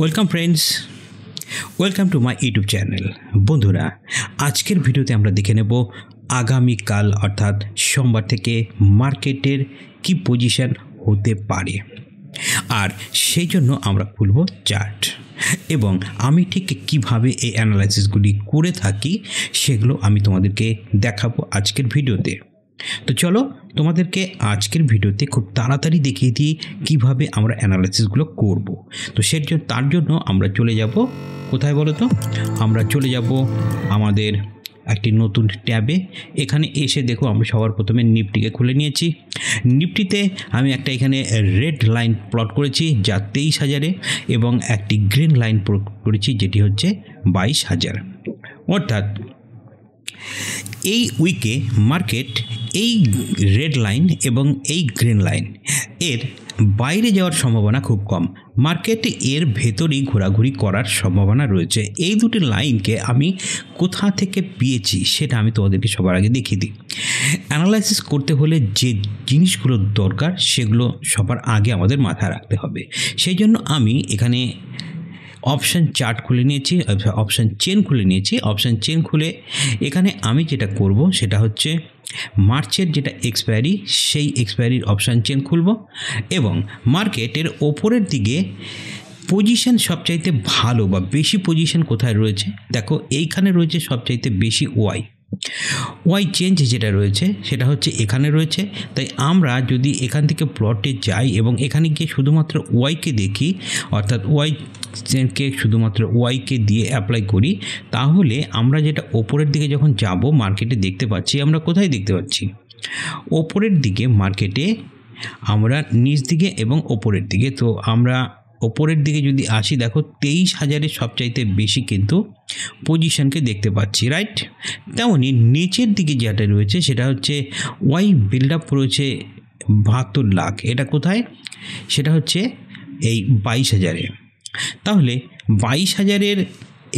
Welcome friends, welcome to my YouTube channel. বন্ধুরা, আজকের ভিডিওতে আমরা দেখে নেব আগামীকাল অর্থাৎ সোমবার থেকে মার্কেটের কি পজিশন হতে পারে, আর সেই জন্য আমরা খুলব চার্ট এবং আমি ঠিক কিভাবে এই অ্যানালাইসিসগুলি করে থাকি সেগুলো আমি তোমাদেরকে দেখাবো আজকের ভিডিওতে। তো চলো তোমাদেরকে আজকের ভিডিওতে খুব তাড়াতাড়ি দেখিয়ে দিই কীভাবে আমরা অ্যানালাইসিসগুলো করব। তো তার জন্য আমরা চলে যাব কোথায় বলো তো? আমরা চলে যাব আমাদের একটি নতুন ট্যাবে। এখানে এসে দেখো আমরা সবার প্রথমে নিফটিকে খুলে নিয়েছি। নিফটিতে আমি একটা এখানে রেড লাইন প্লট করেছি যা 23,000-এ এবং একটি গ্রিন লাইন প্লট করেছি যেটি হচ্ছে 22,000। অর্থাৎ এই উইকে মার্কেট এই রেড লাইন এবং এই গ্রিন লাইন এর বাইরে যাওয়ার সম্ভাবনা খুব কম। মার্কেট এর ভেতরেই ঘোরাঘুরি করার সম্ভাবনা রয়েছে। এই দুটি লাইনকে আমি কোথা থেকে পেয়েছি সেটা আমি তোমাদেরকে সবার আগে দেখিয়ে দিই। অ্যানালাইসিস করতে হলে যে জিনিসগুলো দরকার সেগুলো সবার আগে আমাদের মাথায় রাখতে হবে। সেই জন্য আমি এখানে অপশান চার্ট খুলে নিয়েছি, অপশান চেন খুলে নিয়েছি। অপশান চেন খুলে এখানে আমি যেটা করব সেটা হচ্ছে মার্চের যেটা এক্সপায়ারি, সেই এক্সপায়ারির অপশান চেন খুলব এবং মার্কেটের ওপরের দিকে পজিশন সবচাইতে ভালো বা বেশি পজিশন কোথায় রয়েছে দেখো, এইখানে রয়েছে সবচাইতে বেশি ওয়াই চেঞ্জ যেটা রয়েছে সেটা হচ্ছে এখানে রয়েছে। তাই আমরা যদি এখান থেকে প্লটে যাই এবং এখানে গিয়ে শুধুমাত্র ওয়াইকে দেখি, অর্থাৎ ওয়াই চেঞ্জকে শুধুমাত্র ওয়াইকে দিয়ে অ্যাপ্লাই করি, তাহলে আমরা যেটা ওপরের দিকে যখন যাব মার্কেটে দেখতে পাচ্ছি, আমরা কোথায় দেখতে পাচ্ছি ওপরের দিকে মার্কেটে আমরা নিচ দিকে এবং ওপরের দিকে। তো আমরা ওপরের দিকে যদি আসি দেখো 23,000-এর সবচাইতে বেশি কিন্তু পজিশনকে দেখতে পাচ্ছি, রাইট? তেমনই নিচের দিকে যেটা রয়েছে সেটা হচ্ছে ওয়াই বিল্ড আপ রয়েছে 72 লাখ। এটা কোথায়? সেটা হচ্ছে এই 22,000-এ। তাহলে 22,000-এর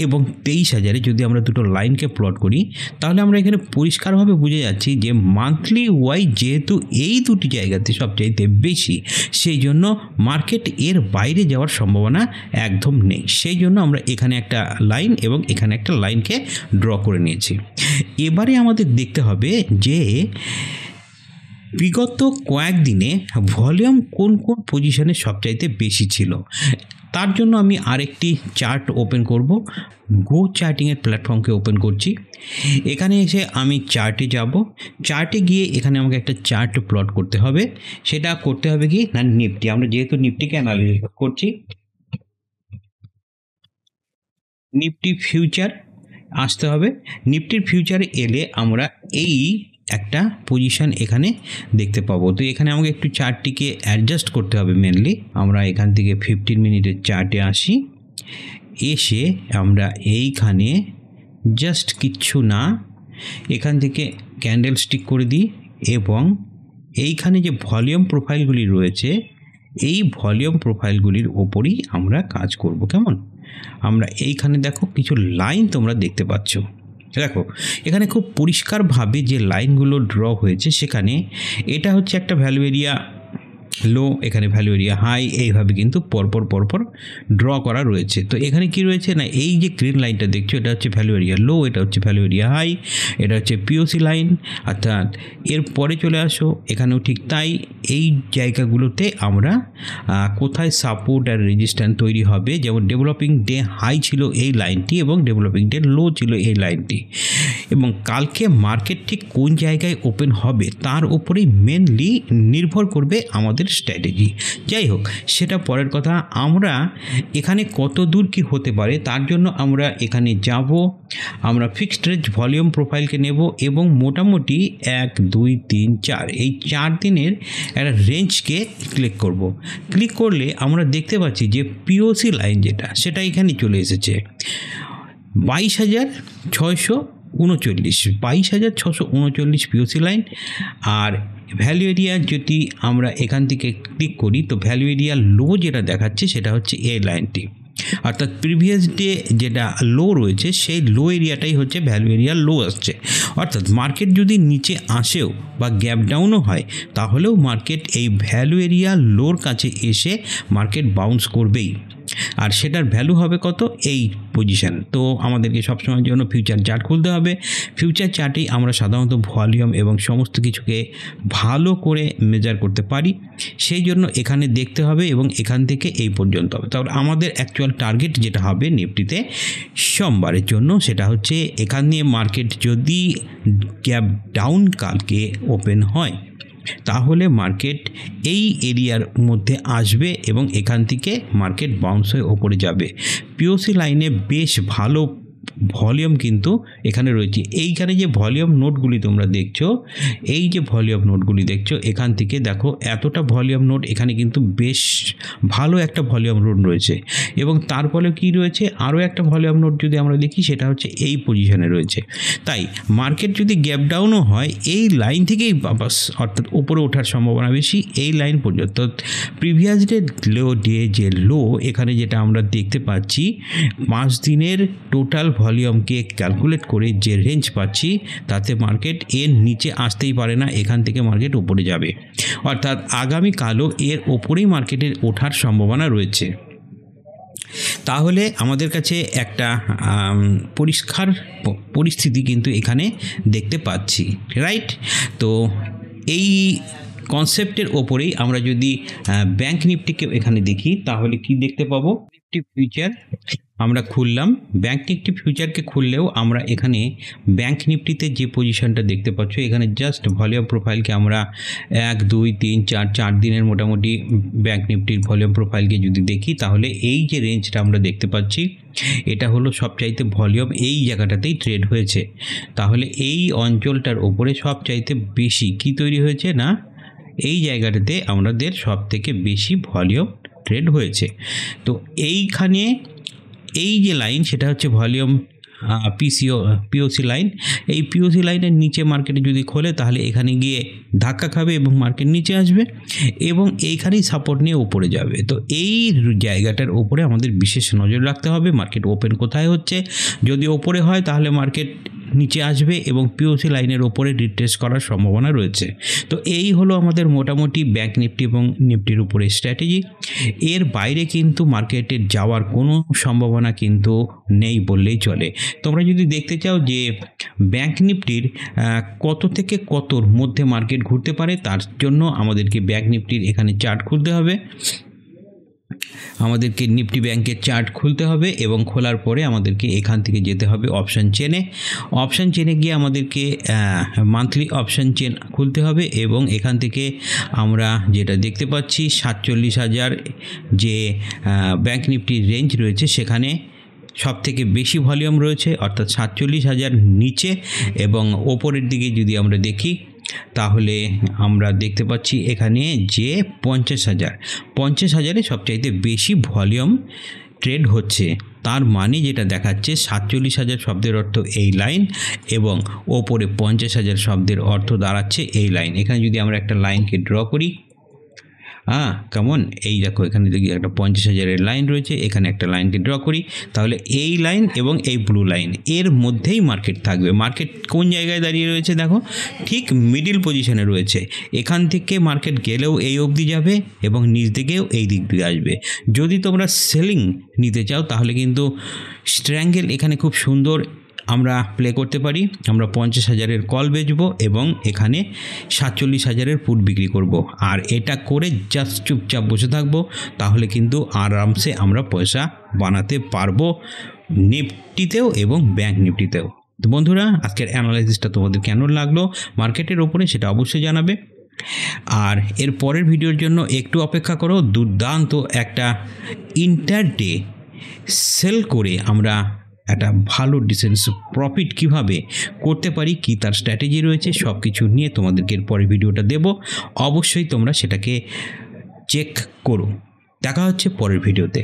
এবং 23,000-এ যদি আমরা দুটো লাইনকে প্লট করি তাহলে আমরা এখানে পরিষ্কারভাবে বুঝে যাচ্ছি যে মান্থলি ওয়াই যেহেতু এই দুটি জায়গাতে সবচাইতে বেশি, সেই জন্য মার্কেট এর বাইরে যাওয়ার সম্ভাবনা একদম নেই। সেই জন্য আমরা এখানে একটা লাইন এবং এখানে একটা লাইনকে ড্র করে নিয়েছি। এবারে আমাদের দেখতে হবে যে বিগত কয়েকদিনে ভলিউম কোন কোন পজিশনে সবচাইতে বেশি ছিল। তার জন্য আমি আরেকটি চার্ট ওপেন করব। গো চার্টিংয়ের প্ল্যাটফর্মকে ওপেন করছি। এখানে এসে আমি চার্টে যাব। চার্টে গিয়ে এখানে আমাকে একটা চার্ট প্লট করতে হবে। সেটা করতে হবে কি না, নিফটি। আমরা যেহেতু নিফটিকে অ্যানালাইসিস করছি, নিফটি ফিউচার আসতে হবে। নিফটির ফিউচারে এলে আমরা এই একটা পজিশন এখানে দেখতে পাবো। তো এখানে আমাকে একটু চার্টটিকে অ্যাডজাস্ট করতে হবে মেনলি। আমরা এখান থেকে 15 মিনিটের চার্টে আসি। এসে আমরা এইখানে জাস্ট কিচ্ছু না, এখান থেকে ক্যান্ডেল স্টিক করে দিই এবং এইখানে যে ভলিউম প্রোফাইলগুলি রয়েছে এই ভলিউম প্রোফাইলগুলির ওপরই আমরা কাজ করব। কেমন? আমরা এইখানে দেখো কিছু লাইন তোমরা দেখতে পাচ্ছ। দেখো এখানে খুব পরিষ্কারভাবে যে লাইনগুলো ড্র হয়েছে, সেখানে এটা হচ্ছে একটা ভ্যালু এরিয়া লো, এখানে ভ্যালু এরিয়া হাই, এইভাবে কিন্তু পরপর ড্র করা রয়েছে। তো এখানে কি রয়েছে না, এই যে গ্রিন লাইনটা দেখছো এটা হচ্ছে ভ্যালু এরিয়া লো, এটা হচ্ছে ভ্যালু এরিয়া হাই, এটা হচ্ছে পিওসি লাইন। অর্থাৎ এর পরে চলে আসো, এখানেও ঠিক তাই। এই জায়গাগুলোতে আমরা কোথায় সাপোর্ট আর রেজিস্ট্যান্স তৈরি হবে, যেমন ডেভেলপিং ডে হাই ছিল এই লাইনটি এবং ডেভেলপিং ডে লো ছিল এই লাইনটি, এবং কালকে মার্কেট ঠিক কোন জায়গায় ওপেন হবে তার উপরেই মেনলি নির্ভর করবে আমাদের স্ট্র্যাটেজি। যাই হোক, সেটা পরের কথা। আমরা এখানে কত দূর কি হতে পারে তার জন্য আমরা এখানে যাব। আমরা ফিক্সড রেঞ্জ ভলিউম প্রোফাইলকে নেব এবং মোটামুটি 1, 2, 3, 4 এই 4 দিনের একটা রেঞ্জকে ক্লিক করব। ক্লিক করলে আমরা দেখতে পাচ্ছি যে পিওসি লাইন যেটা সেটা এখানে চলে এসেছে 22,639 পিওসি লাইন। আর ভ্যালু এরিয়া যদি আমরা এখান থেকে ক্লিক করি তো ভ্যালু এরিয়া লো যেটা দেখাচ্ছে সেটা হচ্ছে এই লাইনটি। অর্থাৎ প্রিভিয়াস ডে যেটা লো রয়েছে সেই লো এরিয়াটাই হচ্ছে ভ্যালু এরিয়া লো আসছে। অর্থাৎ মার্কেট যদি নিচে আসেও বা গ্যাপ ডাউনও হয় তাহলেও মার্কেট এই ভ্যালু এরিয়া লোর কাছে এসে মার্কেট বাউন্স করবেই। আর সেটার ভ্যালু হবে কত, এই পজিশন। তো আমাদেরকে সবসময়ের জন্য ফিউচার চার্ট খুলতে হবে। ফিউচার চার্টেই আমরা সাধারণত ভলিউম এবং সমস্ত কিছুকে ভালো করে মেজার করতে পারি, সেই জন্য এখানে দেখতে হবে এবং এখান থেকে এই পর্যন্ত হবে। তাহলে আমাদের অ্যাকচুয়াল টার্গেট যেটা হবে নিফটিতে সোমবারের জন্য, সেটা হচ্ছে এখানে মার্কেট যদি গ্যাপ ডাউন কালকে ওপেন হয়, তাহলে মার্কেট এই এরিয়ার মধ্যে আসবে এবং এখান থেকে মার্কেট বাউন্স হয়ে ওপরে যাবে। পিওসি লাইনে বেশ ভালো ভলিউম কিন্তু এখানে রয়েছে। এইখানে যে ভলিউম নোটগুলি তোমরা দেখছো, এই যে ভলিউম নোটগুলি দেখছো, এখান থেকে দেখো এতটা ভলিউম নোট এখানে কিন্তু বেশ ভালো একটা ভলিউম নোট রয়েছে। এবং তারপরে কি রয়েছে, আরও একটা ভলিউম নোট যদি আমরা দেখি, সেটা হচ্ছে এই পজিশনে রয়েছে। তাই মার্কেট যদি গ্যাপ ডাউনও হয়, এই লাইন থেকেই বাস অর্থাৎ উপরে ওঠার সম্ভাবনা বেশি, এই লাইন পর্যন্ত। প্রিভিয়াস ডে যে লো এখানে যেটা আমরা দেখতে পাচ্ছি, 5 দিনের টোটাল ভলিউমকে ক্যালকুলেট করে যে রেঞ্জ পাচ্ছি, তাতে মার্কেট এর নিচে আসতেই পারে না, এখান থেকে মার্কেট উপরে যাবে। অর্থাৎ আগামীকালও এর ওপরেই মার্কেটের ওঠার সম্ভাবনা রয়েছে। তাহলে আমাদের কাছে একটা পরিষ্কার পরিস্থিতি কিন্তু এখানে দেখতে পাচ্ছি, রাইট? তো এই কনসেপ্টের ওপরেই আমরা যদি ব্যাংক নিফটিকে এখানে দেখি, তাহলে কি দেখতে পাবো, নিফটি ফিউচার আমরা খুললাম। ব্যাংক নিফটি ফিউচারকে খুললেও আমরা এখানে ব্যাংক নিফটিতে যে পজিশনটা দেখতে পাচ্ছ, এখানে জাস্ট ভলিউম প্রোফাইলকে আমরা 1 2 3 4 দিনের মোটামুটি ব্যাংক নিফটির ভলিউম প্রোফাইলকে যদি দেখি, তাহলে এই যে রেঞ্জটা আমরা দেখতে পাচ্ছি, এটা হলো সবচাইতে ভলিউম এই জায়গাটাতেই ট্রেড হয়েছে। তাহলে এই অঞ্চলটার ওপরে সবচাইতে বেশি কি তৈরি হয়েছে না, এই জায়গাটাতে আমাদের সব থেকে বেশি ভলিউম ট্রেড হয়েছে। তো এইখানে এই যে লাইন, সেটা হচ্ছে ভলিউম পিওসি লাইন। এই পিওসি লাইনের নিচে মার্কেটে যদি খোলে, তাহলে এখানে গিয়ে ধাক্কা খাবে এবং মার্কেট নিচে আসবে এবং এইখানেই সাপোর্ট নিয়ে উপরে যাবে। তো এই জায়গাটার উপরে আমাদের বিশেষ নজর রাখতে হবে, মার্কেট ওপেন কোথায় হচ্ছে। যদি ওপরে হয়, তাহলে মার্কেট নিচে আসবে এবং পিওসি লাইনের ওপরে রিট্রেস করার সম্ভাবনা রয়েছে। তো এই হলো আমাদের মোটামুটি ব্যাংক নিফটি এবং নিফটির উপরে স্ট্র্যাটেজি। এর বাইরে কিন্তু মার্কেটের যাওয়ার কোনো সম্ভাবনা কিন্তু নেই বললেই চলে। তোমরা যদি দেখতে চাও যে ব্যাংক নিফটির কত থেকে কতর মধ্যে মার্কেট ঘুরতে পারে, তার জন্য আমাদেরকে ব্যাংক নিফটির এখানে চার্ট খুলতে হবে। আমাদেরকে নিফটি ব্যাংকের চার্ট খুলতে হবে এবং খোলার পরে আমাদেরকে এখান থেকে যেতে হবে অপশান চেনে। অপশান চেনে গিয়ে আমাদেরকে মান্থলি অপশান চেন খুলতে হবে এবং এখান থেকে আমরা যেটা দেখতে পাচ্ছি 47,000 যে ব্যাংক নিফটির রেঞ্জ রয়েছে, সেখানে সব থেকে বেশি ভলিউম রয়েছে, অর্থাৎ 47,000 নিচে। এবং ওপরের দিকে যদি আমরা দেখি, তাহলে আমরা দেখতে পাচ্ছি এখানে যে 50,000 সবচাইতে বেশি ভলিউম ট্রেড হচ্ছে। তার মানে যেটা দেখাচ্ছে 47,000 শব্দের অর্থ এই লাইন এবং ওপরে 50,000 শব্দের অর্থ দাঁড়াচ্ছে এই লাইন। এখানে যদি আমরা একটা লাইনকে ড্র করি, কেমন, এই দেখো এখানে দেখি একটা 50,000-এর লাইন রয়েছে, এখানে একটা লাইনকে ড্র করি, তাহলে এই লাইন এবং এই ব্লু লাইন এর মধ্যেই মার্কেট থাকবে। মার্কেট কোন জায়গায় দাঁড়িয়ে রয়েছে দেখো, ঠিক মিডিল পজিশনে রয়েছে। এখান থেকে মার্কেট গেলেও এই অবধি যাবে এবং নিচ দিকেও এই দিক দিয়ে আসবে। যদি তোমরা সেলিং নিতে চাও, তাহলে কিন্তু স্ট্র্যাঙ্গেল এখানে খুব সুন্দর আমরা প্লে করতে পারি। আমরা 50,000-এর কল বেচবো এবং এখানে 47,000-এর পুট বিক্রি করব। আর এটা করে জাস্ট চুপচাপ বসে থাকবো, তাহলে কিন্তু আরামসে আমরা পয়সা বানাতে পারবো নিফটিতেও এবং ব্যাংক নিফটিতেও। তো বন্ধুরা, আজকের অ্যানালাইসিসটা তোমাদের কেমন লাগলো মার্কেটের ওপরে, সেটা অবশ্যই জানাবে। আর এর পরের ভিডিওর জন্য একটু অপেক্ষা করো। দুর্দান্ত একটা ইন্টারডে সেল করে আমরা একটা ভালো ডিসেন্স প্রফিট কিভাবে করতে পারি, কি তার স্ট্র্যাটেজি রয়েছে, সব কিছু নিয়ে তোমাদেরকে এর পরের ভিডিওটা দেব। অবশ্যই তোমরা সেটাকে চেক করো। দেখা হচ্ছে পরের ভিডিওতে।